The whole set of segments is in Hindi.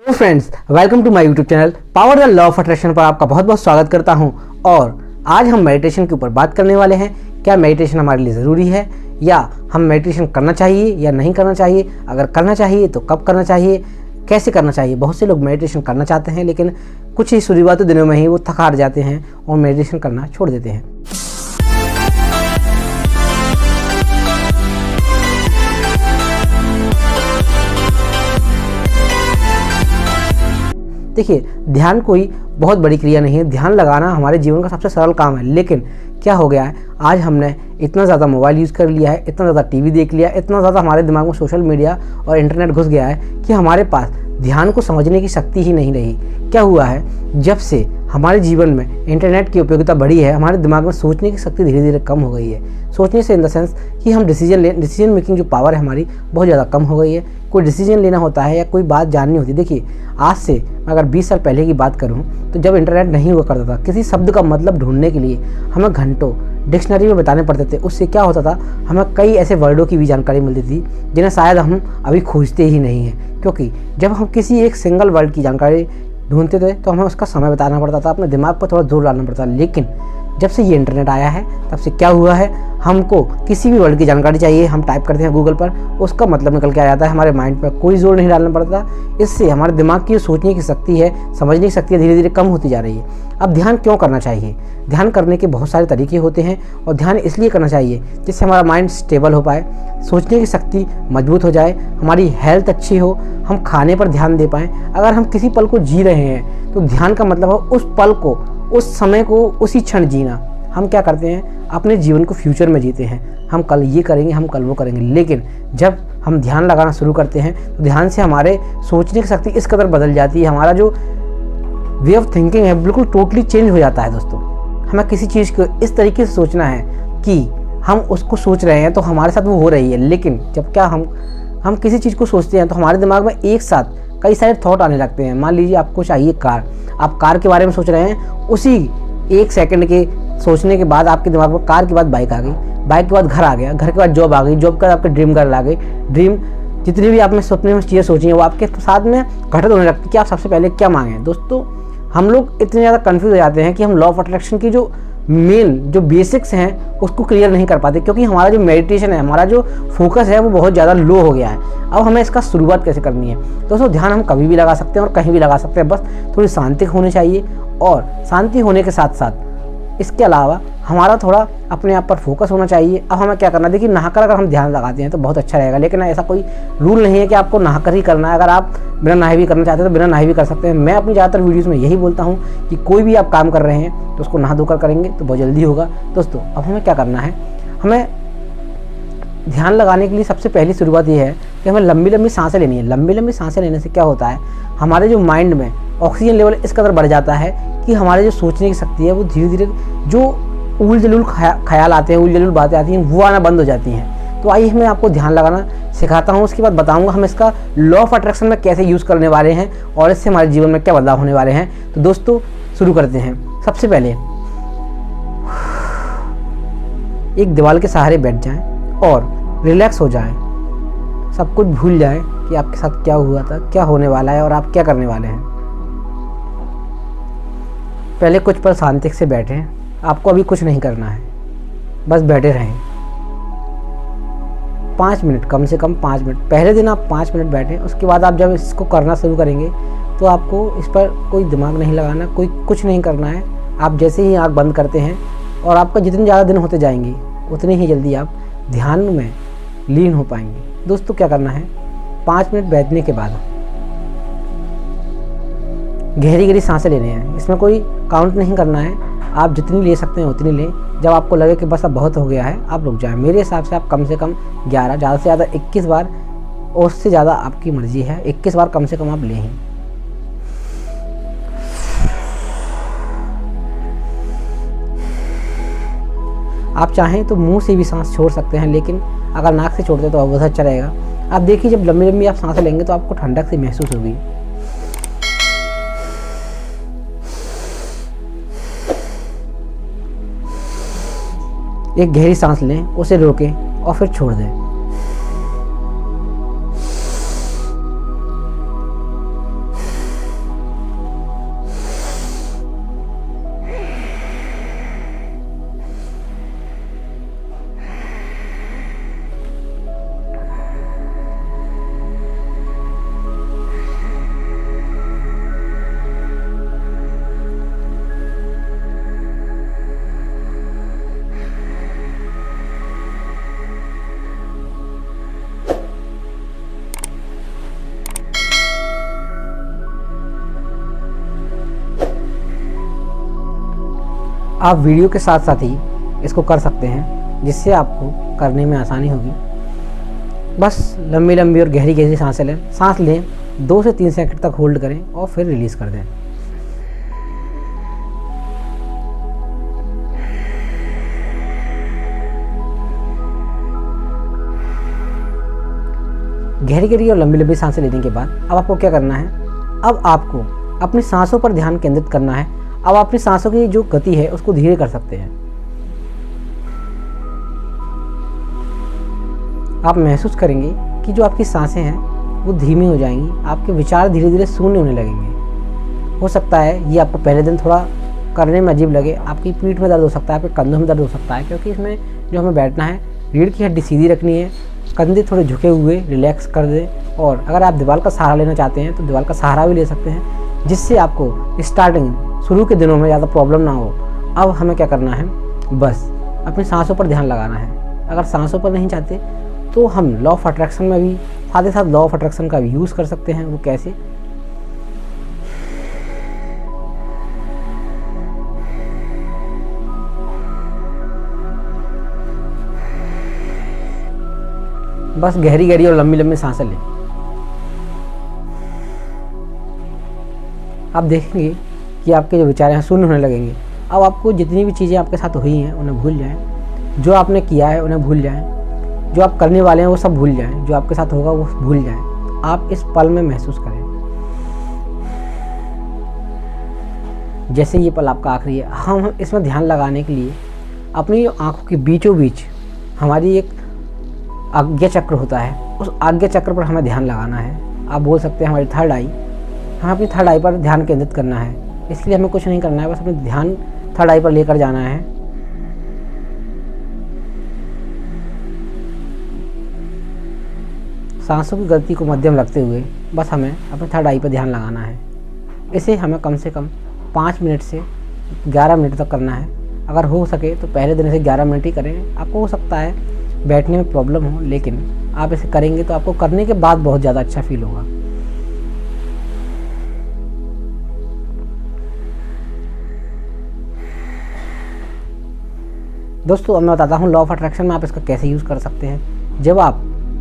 तो friends, welcome to my YouTube channel power the law of attraction पर आपका बहुत बहुत स्वागत करता हूं। और आज हम मेडिटेशन के ऊपर बात करने वाले हैं। क्या मेडिटेशन हमारे लिए ज़रूरी है, या हम मेडिटेशन करना चाहिए या नहीं करना चाहिए, अगर करना चाहिए तो कब करना चाहिए, कैसे करना चाहिए। बहुत से लोग मेडिटेशन करना चाहते हैं, लेकिन कुछ ही शुरुआती दिनों में ही वो थक हार जाते हैं और मेडिटेशन करना छोड़ देते हैं। देखिए, ध्यान कोई बहुत बड़ी क्रिया नहीं है। ध्यान लगाना हमारे जीवन का सबसे सरल काम है। लेकिन क्या हो गया है, आज हमने इतना ज़्यादा मोबाइल यूज़ कर लिया है, इतना ज़्यादा टीवी देख लिया, इतना ज़्यादा हमारे दिमाग में सोशल मीडिया और इंटरनेट घुस गया है कि हमारे पास ध्यान को समझने की शक्ति ही नहीं रही। क्या हुआ है, जब से हमारे जीवन में इंटरनेट की उपयोगिता बढ़ी है, हमारे दिमाग में सोचने की शक्ति धीरे धीरे कम हो गई है। सोचने से इन द सेंस कि हम डिसीजन मेकिंग जो पावर है हमारी बहुत ज़्यादा कम हो गई है। कोई डिसीजन लेना होता है या कोई बात जाननी होती है। देखिए, आज से अगर 20 साल पहले की बात करूं तो जब इंटरनेट नहीं हुआ करता था, किसी शब्द का मतलब ढूंढने के लिए हमें घंटों डिक्शनरी में बताने पड़ते थे। उससे क्या होता था, हमें कई ऐसे वर्डों की भी जानकारी मिलती थी जिन्हें शायद हम अभी खोजते ही नहीं हैं। क्योंकि जब हम किसी एक सिंगल वर्ड की जानकारी ढूंढते थे तो हमें उसका समय बताना पड़ता था, अपने दिमाग पर थोड़ा जोर डालना पड़ता था। लेकिन जब से ये इंटरनेट आया है तब से क्या हुआ है, हमको किसी भी वर्ड की जानकारी चाहिए, हम टाइप करते हैं गूगल पर, उसका मतलब निकल के आ जाता है। हमारे माइंड पर कोई जोर नहीं डालना पड़ता। इससे हमारे दिमाग की सोचने की शक्ति है, समझने की शक्ति है, धीरे धीरे कम होती जा रही है। अब ध्यान क्यों करना चाहिए? ध्यान करने के बहुत सारे तरीके होते हैं और ध्यान इसलिए करना चाहिए जिससे हमारा माइंड स्टेबल हो पाए, सोचने की शक्ति मजबूत हो जाए, हमारी हेल्थ अच्छी हो, हम खाने पर ध्यान दे पाएँ। अगर हम किसी पल को जी रहे हैं तो ध्यान का मतलब है उस पल को, उस समय को, उसी क्षण जीना। हम क्या करते हैं, अपने जीवन को फ्यूचर में जीते हैं। हम कल ये करेंगे, हम कल वो करेंगे। लेकिन जब हम ध्यान लगाना शुरू करते हैं तो ध्यान से हमारे सोचने की शक्ति इस कदर बदल जाती है, हमारा जो वे ऑफ थिंकिंग है बिल्कुल टोटली चेंज हो जाता है। दोस्तों, हमें किसी चीज़ को इस तरीके से सोचना है कि हम उसको सोच रहे हैं तो हमारे साथ वो हो रही है। लेकिन जब क्या हम किसी चीज़ को सोचते हैं तो हमारे दिमाग में एक साथ कई सारे थॉट आने लगते हैं। मान लीजिए आपको चाहिए कार, आप कार के बारे में सोच रहे हैं, उसी 1 सेकंड के सोचने के बाद आपके दिमाग में कार के बाद बाइक आ गई, बाइक के बाद घर आ गया, घर के बाद जॉब आ गई, जॉब के बाद आपके ड्रीम गर्ल आ गई, ड्रीम जितनी भी आपने सपने में चीज़ें सोची हैं वो आपके साथ में घटित होने लगती है कि आप सबसे पहले क्या मांगें। दोस्तों, हम लोग इतने ज़्यादा कन्फ्यूज हो जाते हैं कि हम लॉ ऑफ अट्रैक्शन की जो मेन जो बेसिक्स हैं उसको क्लियर नहीं कर पाते, क्योंकि हमारा जो मेडिटेशन है, हमारा जो फोकस है वो बहुत ज़्यादा लो हो गया है। अब हमें इसका शुरुआत कैसे करनी है? दोस्तों, ध्यान हम कभी भी लगा सकते हैं और कहीं भी लगा सकते हैं, बस थोड़ी शांति होनी चाहिए। और शांति होने के साथ साथ इसके अलावा हमारा थोड़ा अपने आप पर फोकस होना चाहिए। अब हमें क्या करना है, देखिए, नहाकर अगर हम ध्यान लगाते हैं तो बहुत अच्छा रहेगा। लेकिन ऐसा कोई रूल नहीं है कि आपको नहाकर ही करना है। अगर आप बिना नहाए भी करना चाहते हैं तो बिना नहाए भी कर सकते हैं। मैं अपनी ज़्यादातर वीडियोज़ में यही बोलता हूँ कि कोई भी आप काम कर रहे हैं तो उसको नहा धोकर करेंगे तो बहुत जल्दी होगा। दोस्तों, अब हमें क्या करना है, हमें ध्यान लगाने के लिए सबसे पहली शुरुआत ये है कि हमें लंबी लंबी सांसें लेनी है। लंबी लंबी सांसें लेने से क्या होता है, हमारे जो माइंड में ऑक्सीजन लेवल इस कदर बढ़ जाता है कि हमारे जो सोचने की शक्ति है वो धीरे धीरे, जो उल जलूल ख्याल आते हैं, उल जलूल बातें आती हैं, वो आना बंद हो जाती हैं। तो आइए मैं आपको ध्यान लगाना सिखाता हूँ। उसके बाद बताऊँगा हम इसका लॉ ऑफ अट्रैक्शन में कैसे यूज़ करने वाले हैं और इससे हमारे जीवन में क्या बदलाव होने वाले हैं। तो दोस्तों, शुरू करते हैं। सबसे पहले एक दीवार के सहारे बैठ जाएं और रिलैक्स हो जाएं, सब कुछ भूल जाएं कि आपके साथ क्या हुआ था, क्या होने वाला है और आप क्या करने वाले हैं। पहले कुछ पल शांति से बैठें। आपको अभी कुछ नहीं करना है, बस बैठे रहें 5 मिनट, कम से कम 5 मिनट। पहले दिन आप 5 मिनट बैठें, उसके बाद आप जब इसको करना शुरू करेंगे तो आपको इस पर कोई दिमाग नहीं लगाना, कोई कुछ नहीं करना है। आप जैसे ही आँख बंद करते हैं और आपका जितने ज़्यादा दिन होते जाएंगे उतनी ही जल्दी आप ध्यान में लीन हो पाएंगे। दोस्तों, क्या करना है, 5 मिनट बैठने के बाद गहरी गहरी सांसें लेने हैं। इसमें कोई काउंट नहीं करना है, आप जितनी ले सकते हैं उतनी लें। जब आपको लगे कि बस अब बहुत हो गया है, आप रुक जाएं। मेरे हिसाब से आप कम से कम 11, ज़्यादा से ज़्यादा 21 बार, और उससे ज़्यादा आपकी मर्जी है, 21 बार कम से कम आप लें ही। आप चाहें तो मुंह से भी सांस छोड़ सकते हैं, लेकिन अगर नाक से छोड़ते तो बहुत अच्छा रहेगा। आप देखिए, जब लंबी लंबी आप सांसें लेंगे तो आपको ठंडक से महसूस होगी। एक गहरी सांस लें, उसे रोकें और फिर छोड़ दें। आप वीडियो के साथ साथ ही इसको कर सकते हैं, जिससे आपको करने में आसानी होगी। बस लंबी लंबी और गहरी गहरी सांस लें 2 से 3 सेकंड तक होल्ड करें और फिर रिलीज़ कर दें। गहरी गहरी और लंबी लंबी सांसें लेने के बाद अब आपको क्या करना है, अब आपको अपनी सांसों पर ध्यान केंद्रित करना है। अब अपनी सांसों की जो गति है उसको धीरे कर सकते हैं। आप महसूस करेंगे कि जो आपकी सांसें हैं वो धीमी हो जाएंगी, आपके विचार धीरे धीरे शून्य होने लगेंगे। हो सकता है ये आपको पहले दिन थोड़ा करने में अजीब लगे, आपकी पीठ में दर्द हो सकता है, आपके कंधों में दर्द हो सकता है, क्योंकि इसमें जो हमें बैठना है रीढ़ की हड्डी सीधी रखनी है, कंधे थोड़े झुके हुए रिलैक्स कर दें। और अगर आप दीवार का सहारा लेना चाहते हैं तो दीवार का सहारा भी ले सकते हैं, जिससे आपको शुरू के दिनों में ज़्यादा प्रॉब्लम ना हो। अब हमें क्या करना है, बस अपनी सांसों पर ध्यान लगाना है। अगर सांसों पर नहीं चाहते तो हम लॉ ऑफ अट्रैक्शन में भी साथ ही साथ लॉ ऑफ अट्रैक्शन का भी यूज़ कर सकते हैं। वो कैसे, बस गहरी गहरी और लंबी लंबी सांसें लें। आप देखेंगे कि आपके जो विचार हैं शून्य होने लगेंगे। अब आपको जितनी भी चीज़ें आपके साथ हुई हैं उन्हें भूल जाएं, जो आपने किया है उन्हें भूल जाएं, जो आप करने वाले हैं वो सब भूल जाएं, जो आपके साथ होगा वो भूल जाएं। आप इस पल में महसूस करें जैसे ये पल आपका आखिरी है। हम इसमें ध्यान लगाने के लिए अपनी आंखों के बीचों बीच हमारी एक आज्ञा चक्र होता है, उस आज्ञा चक्र पर हमें ध्यान लगाना है। आप बोल सकते हैं हमारी थर्ड आई, हमें अपनी थर्ड आई पर ध्यान केंद्रित करना है। इसलिए हमें कुछ नहीं करना है, बस अपने ध्यान थर्ड आई पर लेकर जाना है। सांसों की गति को मध्यम रखते हुए बस हमें अपने थर्ड आई पर ध्यान लगाना है। इसे हमें कम से कम 5 मिनट से 11 मिनट तक करना है। अगर हो सके तो पहले दिन से 11 मिनट ही करें। आपको हो सकता है बैठने में प्रॉब्लम हो, लेकिन आप इसे करेंगे तो आपको करने के बाद बहुत ज़्यादा अच्छा फील होगा। दोस्तों अब मैं बताता हूँ लॉ ऑफ अट्रैक्शन में आप इसका कैसे यूज़ कर सकते हैं। जब आप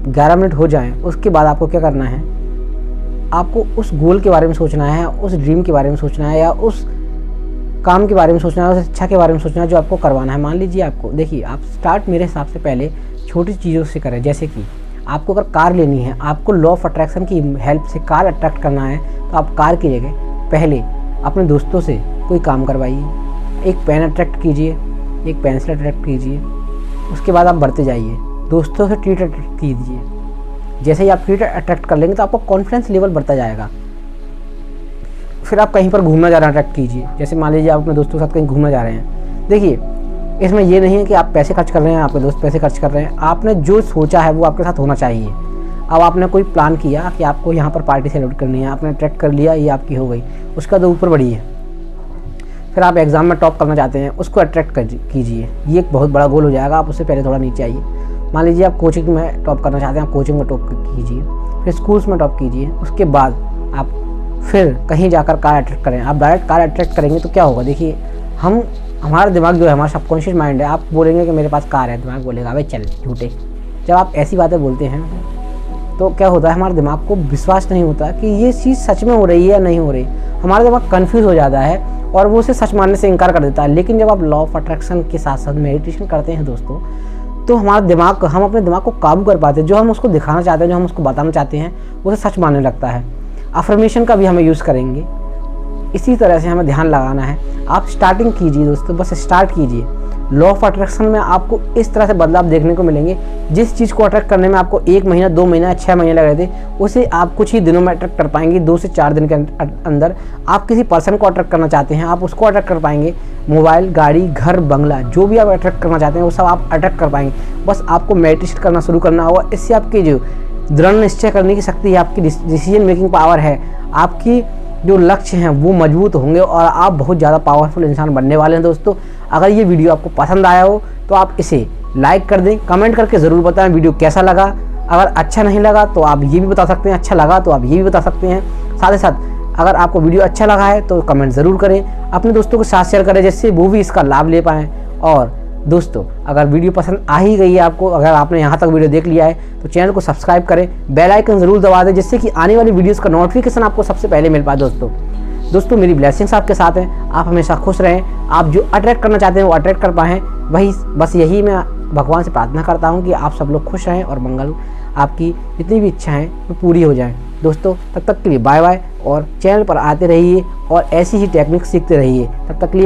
11 मिनट हो जाएं उसके बाद आपको क्या करना है, आपको उस गोल के बारे में सोचना है, उस ड्रीम के बारे में सोचना है, या उस काम के बारे में सोचना है, उस इच्छा के बारे में सोचना है जो आपको करवाना है। मान लीजिए आपको, देखिए आप स्टार्ट मेरे हिसाब से पहले छोटी चीज़ों से करें। जैसे कि आपको अगर कार लेनी है, आपको लॉ ऑफ अट्रैक्शन की हेल्प से कार अट्रैक्ट करना है, तो आप कार की जगह पहले अपने दोस्तों से कोई काम करवाइए। एक पेन अट्रैक्ट कीजिए, एक पेंसिल अट्रैक्ट कीजिए, उसके बाद आप बढ़ते जाइए, दोस्तों से ट्रीट अट्रैक्ट कीजिए। जैसे ही आप ट्रीट अट्रैक्ट कर लेंगे तो आपको कॉन्फिडेंस लेवल बढ़ता जाएगा। फिर आप कहीं पर घूमना जाना अट्रैक्ट कीजिए। जैसे मान लीजिए आप अपने दोस्तों के साथ कहीं घूमना जा रहे हैं। देखिए इसमें ये नहीं है कि आप पैसे खर्च कर रहे हैं, आपके दोस्त पैसे खर्च कर रहे हैं, आपने जो सोचा है वो आपके साथ होना चाहिए। अब आपने कोई प्लान किया कि आपको यहाँ पर पार्टी सेलिब्रेट करनी है, आपने अट्रैक्ट कर लिया, ये आपकी हो गई, उसका तो ऊपर बढ़िए। फिर आप एग्ज़ाम में टॉप करना चाहते हैं, उसको अट्रैक्ट कीजिए, ये एक बहुत बड़ा गोल हो जाएगा। आप उससे पहले थोड़ा नीचे आइए। मान लीजिए आप कोचिंग में टॉप करना चाहते हैं, आप कोचिंग में टॉप कीजिए, फिर स्कूल्स में टॉप कीजिए। उसके बाद आप फिर कहीं जाकर कार अट्रैक्ट करें। आप डायरेक्ट कार अट्रैक्ट करेंगे तो क्या होगा, देखिए हमारा दिमाग जो है, हमारा सबकॉन्शियस माइंड है, आप बोलेंगे कि मेरे पास कार है, दिमाग बोलेगा अबे चल झूठे। जब आप ऐसी बातें बोलते हैं तो क्या होता है, हमारे दिमाग को विश्वास नहीं होता कि ये चीज़ सच में हो रही है या नहीं हो रही। हमारा दिमाग कन्फ्यूज़ हो जाता है और वो उसे सच मानने से इनकार कर देता है। लेकिन जब आप लॉ ऑफ अट्रैक्शन के साथ साथ मेडिटेशन करते हैं दोस्तों, तो हम अपने दिमाग को काबू कर पाते हैं। जो हम उसको दिखाना चाहते हैं, जो हम उसको बताना चाहते हैं, उसे सच मानने लगता है। अफर्मेशन का भी हमें यूज़ करेंगे। इसी तरह से हमें ध्यान लगाना है। आप स्टार्टिंग कीजिए दोस्तों, बस स्टार्ट कीजिए। लॉ ऑफ अट्रैक्शन में आपको इस तरह से बदलाव देखने को मिलेंगे। जिस चीज़ को अट्रैक्ट करने में आपको 1 महीना, 2 महीना, 6 महीने लग रहे थे, उसे आप कुछ ही दिनों में अट्रैक्ट कर पाएंगे। 2 से 4 दिन के अंदर आप किसी पर्सन को अट्रैक्ट करना चाहते हैं, आप उसको अट्रैक्ट कर पाएंगे। मोबाइल, गाड़ी, घर, बंगला, जो भी आप अट्रैक्ट करना चाहते हैं वो सब आप अट्रैक्ट कर पाएंगे। बस आपको मेडिटेशन करना शुरू करना होगा। इससे आपकी जो दृढ़ निश्चय करने की शक्ति है, आपकी डिसीजन मेकिंग पावर है, आपकी जो लक्ष्य हैं वो मजबूत होंगे और आप बहुत ज़्यादा पावरफुल इंसान बनने वाले हैं दोस्तों। अगर ये वीडियो आपको पसंद आया हो तो आप इसे लाइक कर दें, कमेंट करके ज़रूर बताएं वीडियो कैसा लगा। अगर अच्छा नहीं लगा तो आप ये भी बता सकते हैं, अच्छा लगा तो आप ये भी बता सकते हैं। साथ ही साथ अगर आपको वीडियो अच्छा लगा है तो कमेंट ज़रूर करें, अपने दोस्तों के साथ शेयर करें जिससे वो भी इसका लाभ ले पाएँ। और दोस्तों अगर वीडियो पसंद आ ही गई है आपको, अगर आपने यहाँ तक वीडियो देख लिया है तो चैनल को सब्सक्राइब करें, बेल आइकन ज़रूर दबा दें जिससे कि आने वाली वीडियोस का नोटिफिकेशन आपको सबसे पहले मिल पाए। दोस्तों मेरी ब्लेसिंग्स आपके साथ हैं, आप हमेशा खुश रहें, आप जो अट्रैक्ट करना चाहते हैं वो अट्रैक्ट कर पाएँ। वही बस यही मैं भगवान से प्रार्थना करता हूँ कि आप सब लोग खुश रहें और मंगल आपकी जितनी भी इच्छाएँ वो पूरी हो जाएँ। दोस्तों तब तक के लिए बाय बाय, और चैनल पर आते रहिए और ऐसी ही टेक्निक सीखते रहिए। तब तक के लिए